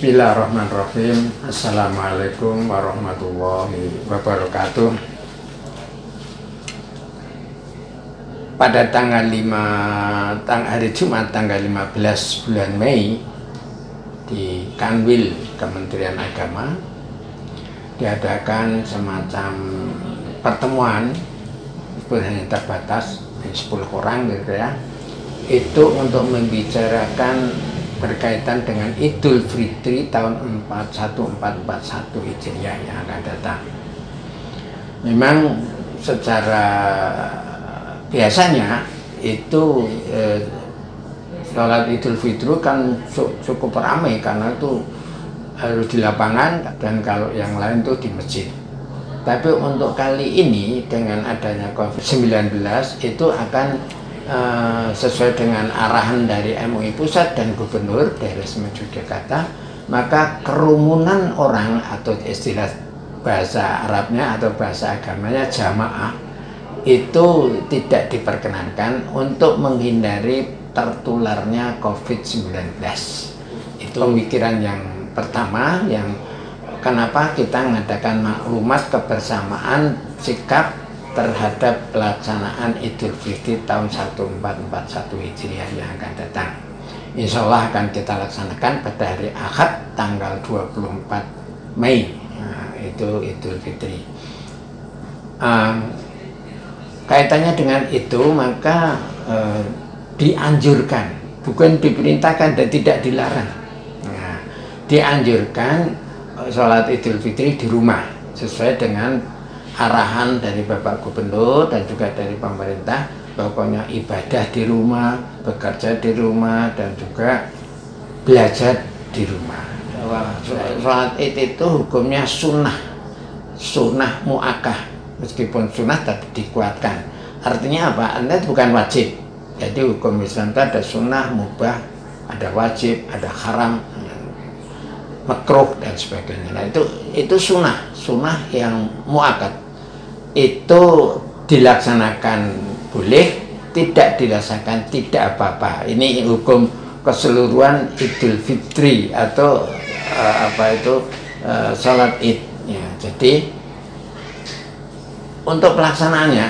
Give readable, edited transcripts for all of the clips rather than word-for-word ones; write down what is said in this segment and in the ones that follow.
Bismillahirrahmanirrahim. Assalamualaikum warahmatullahi wabarakatuh. Pada tanggal 5 hari Jumat tanggal 15 bulan Mei di Kanwil Kementerian Agama diadakan semacam pertemuan, hanya terbatas 10 orang gitu ya. Itu untuk membicarakan berkaitan dengan Idul Fitri tahun 1441 Hijriah yang akan datang. Memang secara biasanya itu sholat Idul Fitri kan cukup ramai karena itu harus di lapangan, dan kalau yang lain itu di masjid. Tapi untuk kali ini dengan adanya COVID-19 itu akan sesuai dengan arahan dari MUI Pusat dan Gubernur daerah Yogyakarta, maka kerumunan orang atau istilah bahasa Arabnya atau bahasa agamanya jamaah itu tidak diperkenankan untuk menghindari tertularnya COVID-19. Itu pemikiran yang pertama, yang kenapa kita mengadakan maklumat kebersamaan sikap terhadap pelaksanaan Idul Fitri tahun 1441 Hijriah yang akan datang. Insya Allah akan kita laksanakan pada hari Ahad tanggal 24 Mei. Nah, itu Idul Fitri. Kaitannya dengan itu, maka dianjurkan, bukan diperintahkan dan tidak dilarang. Nah, dianjurkan sholat Idul Fitri di rumah sesuai dengan arahan dari Bapak Gubernur dan juga dari pemerintah, pokoknya ibadah di rumah, bekerja di rumah, dan juga belajar di rumah. Sholat Id itu hukumnya sunnah mu'akkad, meskipun sunnah tapi dikuatkan. Artinya apa? Anda bukan wajib. Jadi hukum Islam itu ada sunnah, mubah, ada wajib, ada haram, makruh dan sebagainya. Nah, itu sunnah yang mu'akkad. Itu dilaksanakan boleh, tidak dilaksanakan tidak apa-apa. Ini hukum keseluruhan Idul Fitri atau sholat Id ya. Jadi untuk pelaksanaannya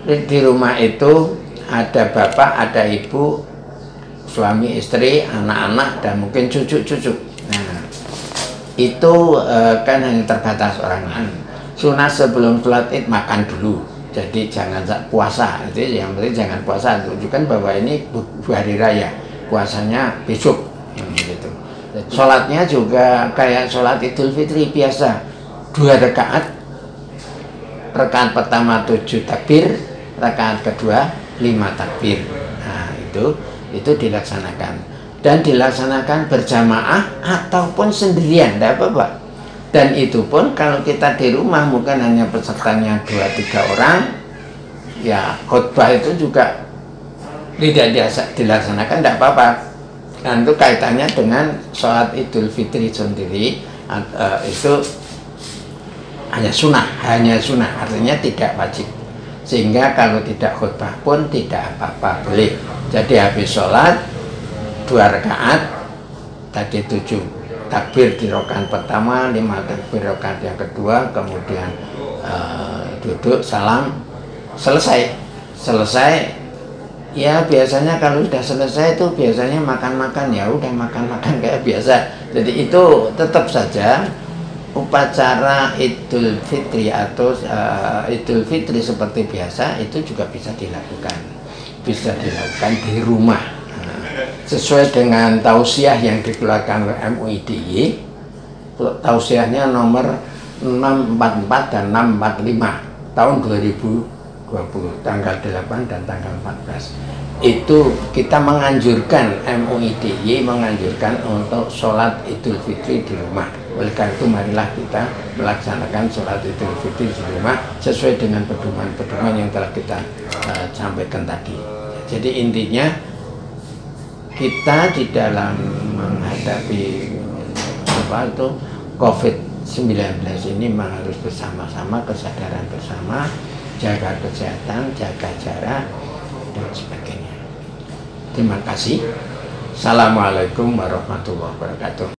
di rumah itu ada bapak, ada ibu, suami istri, anak-anak, dan mungkin cucu-cucu. Nah, itu kan hanya terbatas orang. Sunnah sebelum sholat Id makan dulu. Jadi jangan puasa. Itu yang penting jangan puasa. Tunjukkan bahwa ini hari raya. Puasanya besok. Gitu. Sholatnya juga kayak sholat Idul Fitri biasa. 2 rakaat. Rakaat pertama 7 takbir. Rakaat kedua 5 takbir. Nah, itu dilaksanakan. Dan dilaksanakan berjamaah ataupun sendirian. Tidak apa-apa. Dan itu pun kalau kita di rumah bukan hanya pesertanya 2-3 orang, ya khutbah itu juga tidak dilaksanakan, tidak apa-apa. Dan itu kaitannya dengan sholat Idul Fitri sendiri, itu hanya sunnah, artinya tidak wajib. Sehingga kalau tidak khutbah pun tidak apa-apa, boleh. Jadi habis sholat 2 rakaat, tadi 7 takbir di rakaat pertama, 5 takbir rakaat yang kedua, kemudian duduk salam, selesai ya. Biasanya kalau sudah selesai itu biasanya makan-makan, ya udah makan-makan kayak biasa. Jadi itu tetap saja upacara Idul Fitri atau Idul Fitri seperti biasa itu juga bisa dilakukan di rumah. Sesuai dengan tausiah yang dikeluarkan oleh MUI DIY, tausiahnya nomor 644 dan 645 tahun 2020, tanggal 8 dan tanggal 14. Itu kita menganjurkan, MUI DIY menganjurkan untuk sholat Idul Fitri di rumah. Oleh karena itu marilah kita melaksanakan sholat Idul Fitri di rumah sesuai dengan pedoman-pedoman yang telah kita sampaikan tadi. Jadi intinya kita di dalam menghadapi COVID-19 ini memang harus bersama-sama, kesadaran bersama, jaga kesehatan, jaga jarak, dan sebagainya. Terima kasih. Assalamualaikum warahmatullahi wabarakatuh.